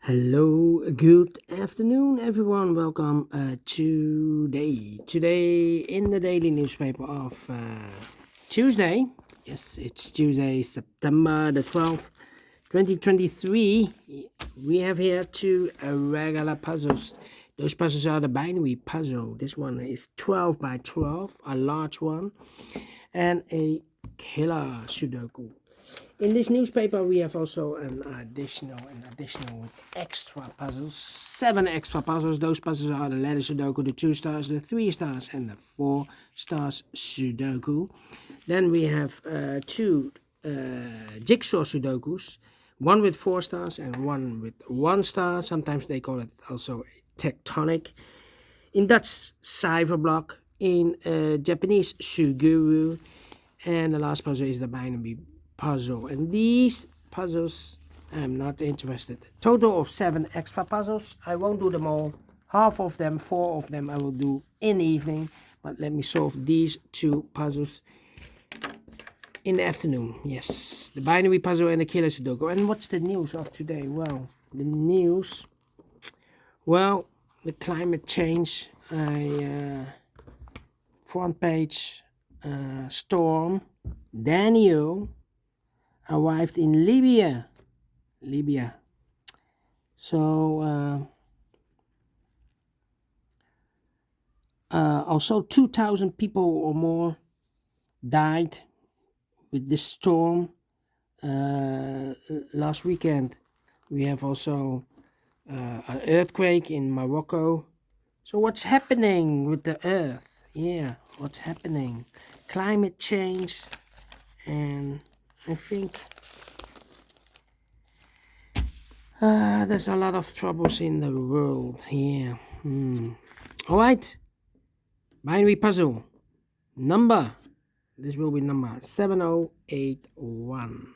Hello, good afternoon, everyone. Welcome today in the daily newspaper of Tuesday. Yes, it's Tuesday, September the 12th, 2023. We have here two regular puzzles. Those puzzles are the binary puzzle. This one is 12 by 12, a large one, and a killer Sudoku. In this newspaper, we have also an additional with extra puzzles. 7 extra puzzles. Those puzzles are the letter Sudoku, the 2 stars, the 3 stars, and the 4 stars Sudoku. Then we have 2 jigsaw Sudokus. One with 4 stars and one with 1 star. Sometimes they call it also tectonic. In Dutch, cyberblock. In Japanese, suguru. And the last puzzle is the binary puzzle, and these puzzles I'm not interested. Total of 7 extra puzzles. I won't do them all. Half of them, 4 of them I will do in the evening, but let me solve these 2 puzzles in the afternoon. Yes, the binary puzzle and the killer Sudoku. And what's the news of today? Well, the news, the climate change. Front page, storm Daniel arrived in Libya. So also 2,000 people or more died with this storm last weekend. We have also an earthquake in Morocco. So what's happening with the earth? Yeah, what's happening? Climate change, and I think there's a lot of troubles in the world here. Alright, binary puzzle number. This will be number 7081.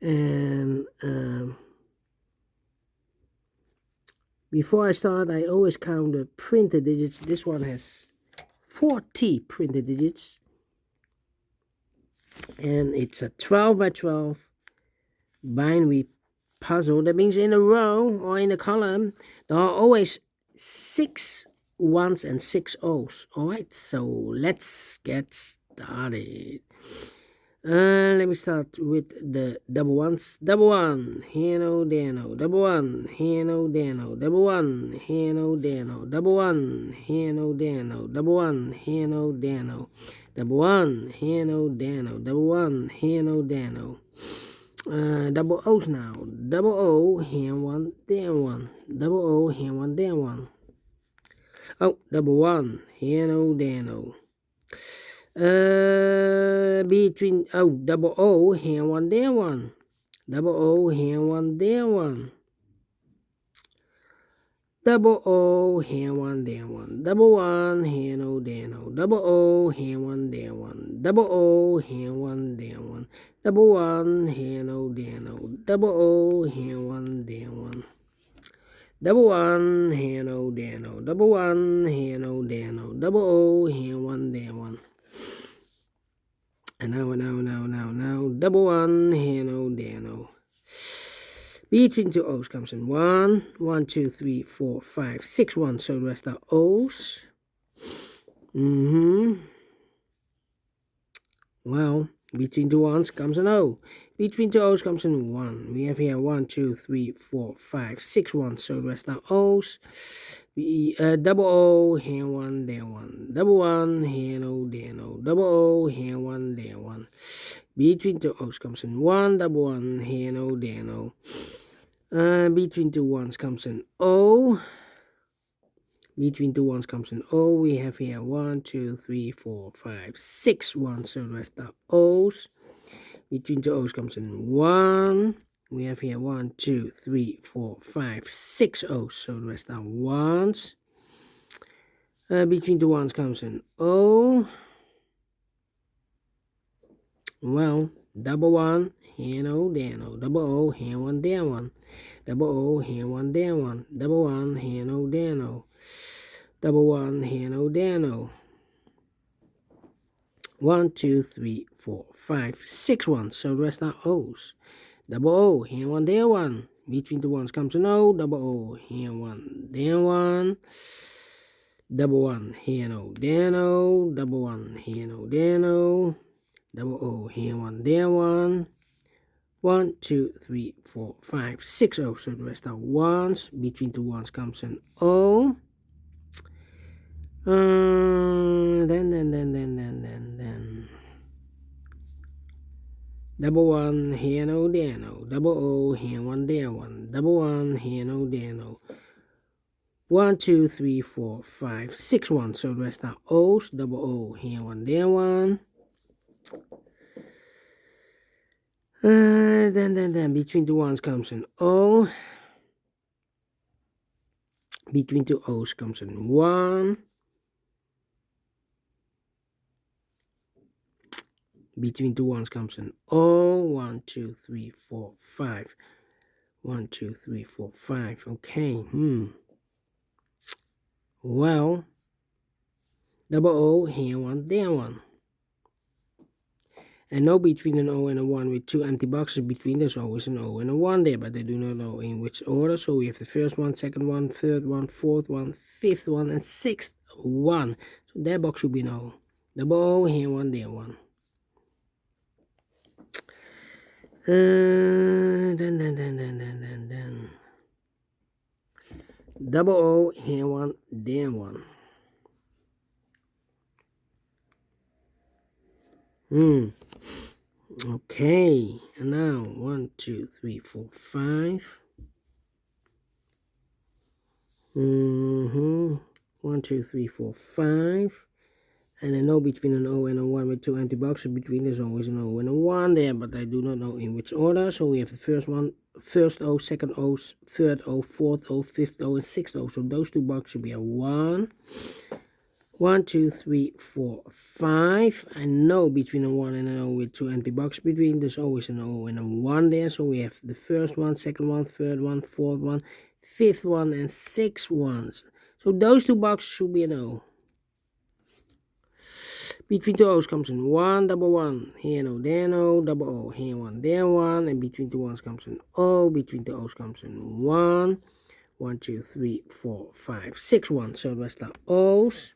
And before I start, I always count the printed digits. This one has 40 printed digits. And it's a 12 by 12 binary puzzle. That means in a row or in a column, there are always 6 1s and 6 O's. Alright, so let's get started. Let me start with the double ones. Double one, here no, there no. Double one, here no, there no. Double one, here no, there no. Double one, here no, there no. Double one, here no, there no. Double one, here no, there no. Double one, here no, there no. Double O's now. Double O, here one, there one. Double O, here one, there one. Oh, double one, here no, there no. Between double O, here one, there one. Double O, here one, there one. Double O, here one, there one. Double one, here no, there no. Double O, here one, there one. Double O, here one, there one. Double one, here no, there no. Double O, here one, there one. Double one, here no, there no. Double one, here no, there no. Double O, here one, there one. And now, double one, here no, there no. Between 2 O's comes in 1, 1, 2, 3, 4, 5, 6, 1. So the rest are O's. Well, between 2 1s comes an O. Between 2 O's comes in 1. We have here 1, 2, 3, 4, 5, 6 1. So the rest are O's. Double O, here one, there one. Double one, here no, there no. Double O, here one, there one. Between 2 O's comes in 1, double one, here no, there no. Between 2 1s comes in O. Between 2 1s comes in O. We have here 1, 2, 3, 4, 5, 6 1. So the rest are O's. Between 2 O's comes in 1. We have here 1, 2, 3, 4, 5, 6 O's. So the rest are 1s. Between 2 1s comes in O. Well, double one, here no, there no. Double O, here one, there one. Double O, here one, there one. Double one, here no, there no. Double one, here no, there no. 1, 2, 3, 4, 5, 6 1. So the rest are O's. Double O, here one, there one. Between the ones comes an O, double O, here one, then one, double one, here no, then O, double one, here no, then O, double O, here one, then one. 1, 2, 3, 4, 5, 6 O. So the rest are ones. Between the ones comes an O. Then. Double one, here no, there no. Double O, here one, there one. Double one, here no, there no. 1, 2, 3, 4, 5, 6 ones. So the rest are O's. Double O, here one, there one. Then between the ones comes an O. Between two O's comes an 1. Between two ones comes an O. 1, 2, 3, 4, 5. 1, 2, 3, 4, 5. Okay. Well, double O, here one, there one. And no between an O and a 1 with 2 empty boxes between. There's always an O and a 1 there, but they do not know in which order. So we have the first one, second one, third one, fourth one, fifth one, and sixth one. So that box should be an O. Double O, here one, there one. Then. Double O, here one, there one. Okay, and now 1, 2, 3, 4, 5. 1, 2, 3, 4, 5. And I know between an O and a 1 with 2 empty boxes between, there's always an O and a 1 there, but I do not know in which order. So we have the first one, first O, second O, third O, fourth O, fifth O, and sixth O. So those two boxes should be a 1. 1, 2, 3, 4, 5. I know between a 1 and an O with 2 empty boxes between, there's always an O and a 1 there. So we have the first one, second one, third one, fourth one, fifth one, and sixth ones. So those two boxes should be an O. Between two O's comes in 1, double 1, here no, there no, double O, here 1, there 1, and between two ones comes in O, between the O's comes in 1, 1, 2, 3, 4, 5, 6 ones. So the rest are O's.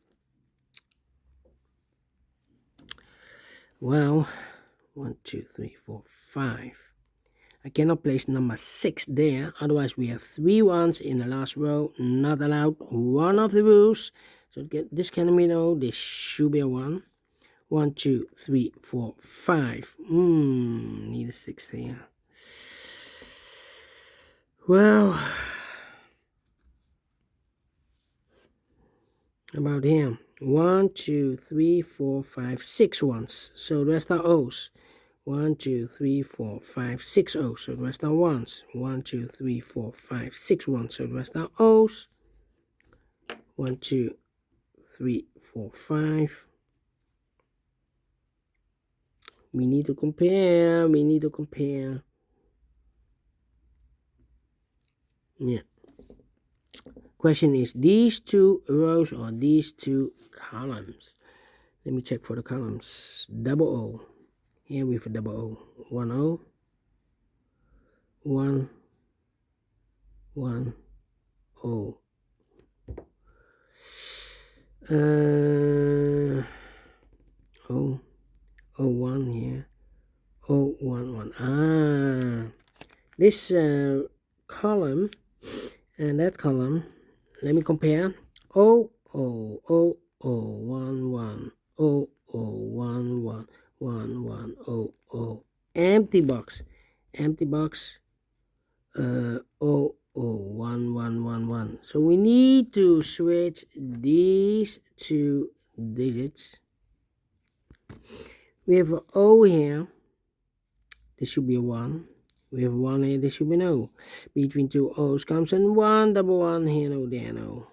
Well, 1, 2, 3, 4, 5. I cannot place number 6 there, otherwise we have 3 ones in the last row, not allowed. One of the rules. So this can be no, this should be a 1. 1, 2, 3, 4, 5. Need a 6 here. Well, about here. 1, 2, 3, 4, 5, 6 ones. So the rest are O's. 1, 2, 3, 4, 5, 6 O's. So the rest are ones. 1, 2, 3, 4, 5, 6 ones. So the rest are O's. 1, 2, 3, 4, 5. We need to compare. Yeah. Question is these 2 rows or these 2 columns? Let me check for the columns. Double O. Here we have a double O. 1 O. 1 O. O 1 here. O 1 1. This column and that column. Let me compare. O 1 1. O 1 1. 1 1 O. Empty box. O 1 1 1 1. So we need to switch these 2 digits. We have an O here. This should be a 1. We have 1 here. This should be an O. Between 2 O's comes in 1, double 1, here no, there no.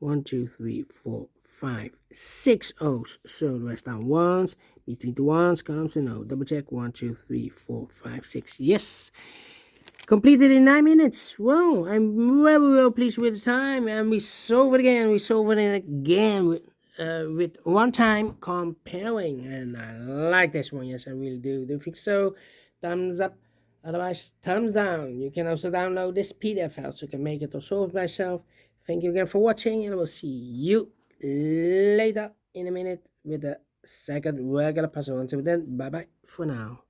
1, 2, 3, 4, 5, 6 O's. So the rest are ones. Between the ones comes an O. Double check. 1, 2, 3, 4, 5, 6. Yes. Completed in 9 minutes. Well, I'm very well pleased with the time. And we solve it again. With one time comparing. And I like this one. Yes, I really do. Do you think so? Thumbs up. Otherwise, thumbs down. You can also download this PDF file so you can make it or solve it by yourself. Thank you again for watching, and I will see you later in a minute with the second regular puzzle. Until then, bye bye for now.